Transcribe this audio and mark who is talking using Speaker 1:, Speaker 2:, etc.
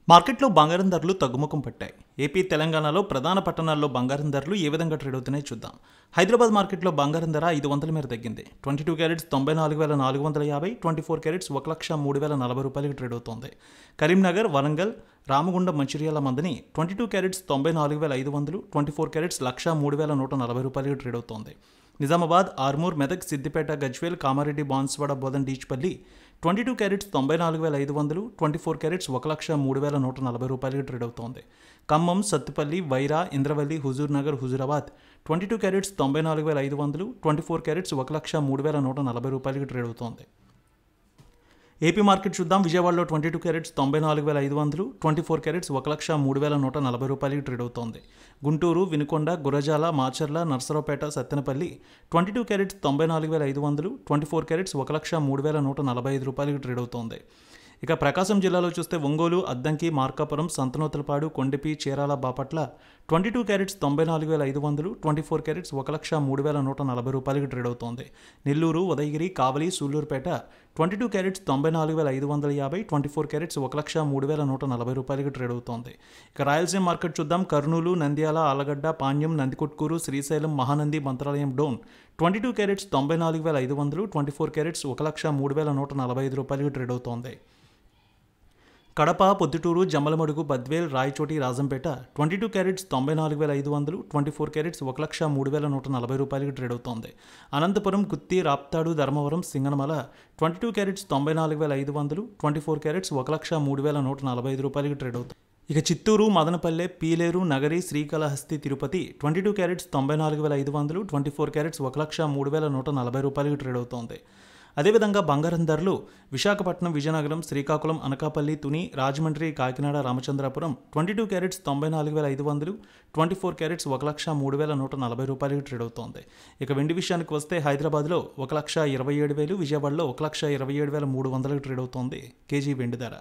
Speaker 1: మార్కెట్లో బంగారం ధరలు తగ్గుముఖం పట్టాయి. ఏపీ, తెలంగాణలో ప్రధాన పట్టణాల్లో బంగారం ధరలు ఏ విధంగా ట్రేడ్ అవుతున్నాయో చూద్దాం. హైదరాబాద్ మార్కెట్లో బంగారం ధర 500 మేర తగ్గింది. 22 క్యారెట్స్ 94,450, 24 క్యారెట్స్ 1,03,040 రూపాయలకి ట్రేడ్ అవుతోంది. కరీంనగర్, వరంగల్, రామగుండం, మంచిర్యాల మందని 22 క్యారెట్స్ 94,500, 24 క్యారెట్స్ 1,03,140 రూపాయలకి ట్రేడ్ అవుతోంది. నిజామాబాద్, ఆర్మూర్, మెదక్, సిద్దిపేట, గజ్వేల్, కామారెడ్డి, బాన్స్వాడ, బోధన్, డీచ్పల్లి 22 క్యారెట్స్ 94,500, 24 క్యారెట్స్ 1,03,140 రూపాయలకి ట్రేడ్ అవుతోంది. ఖమ్మం, సత్తుపల్లి, వైరా, ఇంద్రవల్లి, హుజూర్ నగర్, హుజూరాబాద్ 22 క్యారెట్స్ 94,500, 24 క్యారెట్స్ 1,03,140 రూపాయలకి ట్రేడ్ అవుతోంది. ఏపీ మార్కెట్ చూద్దాం. విజయవాడలో 22 క్యారెట్స్ 94,500, 24 క్యారెట్స్ 1,03,140 రూపాయలకి ట్రేడ్ అవుతోంది. గుంటూరు, వినుకొండ, గురజాల, మాచర్ల, నర్సరావుపేట, సత్తెనపల్లి 22 క్యారెట్స్ 94,500, 24 క్యారెట్స్ 1,03,145 రూపాయలకి ట్రేడ్ అవుతోంది. ఇక ప్రకాశం జిల్లాలో చూస్తే ఒంగోలు, అద్దంకి, మార్కాపురం, సంతనూతలపాడు, కొండపి, చీరాల, బాపట్ల 22 క్యారెట్స్ 94,500, 24 క్యారెట్స్ 1,03,140 రూపాయలకి ట్రేడ్ అవుతోంది. నెల్లూరు, ఉదయగిరి, కావలి, సూళ్లూరుపేట 22 క్యారెట్స్ 94,550, 24 క్యారెట్స్ 1,03,140 రూపాయలకి ట్రేడ్ అవుతోంది. ఇక రాయలసీమ మార్కెట్ చూద్దాం. Kurnool, Nandyal, Allagadda, Panyam, Nandikotkur, Srisailam, Mahanandi, Mantralayam down 22 carats 94,500, 24 carats 1,03,145 రూపాయలకి ట్రేడ్ అవుతోంది. కడప, పొద్దుటూరు, జమ్మలమడుగు, బద్వేల్, రాయచోటి, రాజంపేట 22 క్యారెట్స్ 94,500, 24 క్యారెట్స్ 1,03,140 రూపాయలకి ట్రేడ్ అవుతోంది. అనంతపురం, గుత్తి, రాప్తాడు, ధర్మవరం, సింగనమల 22 క్యారెట్స్ 94,500, 24 క్యారెట్స్ 1,03,145 రూపాయలకి ట్రేడ్ అవుతుంది. ఇక చిత్తూరు, మదనపల్లె, పీలేరు, నగరి, శ్రీకాళహస్తి, తిరుపతి 22 క్యారెట్స్ 94,500, 24 క్యారెట్స్ 1,03,140 రూపాయలకి ట్రేడ్ అవుతోంది. అదేవిధంగా బంగారం ధరలు విశాఖపట్నం, విజయనగరం, శ్రీకాకుళం, అనకాపల్లి, తుని, రాజమండ్రి, కాకినాడ, రామచంద్రాపురం 22 క్యారెట్స్ 94,500, 24 క్యారెట్స్ 1,03,140 రూపాయలకి ట్రేడ్ అవుతోంది. ఇక వెండి విషయానికి వస్తే హైదరాబాద్లో 1,27,000, విజయవాడలో 1,27,300 ట్రేడ్ అవుతోంది కేజీ వెండి ధర.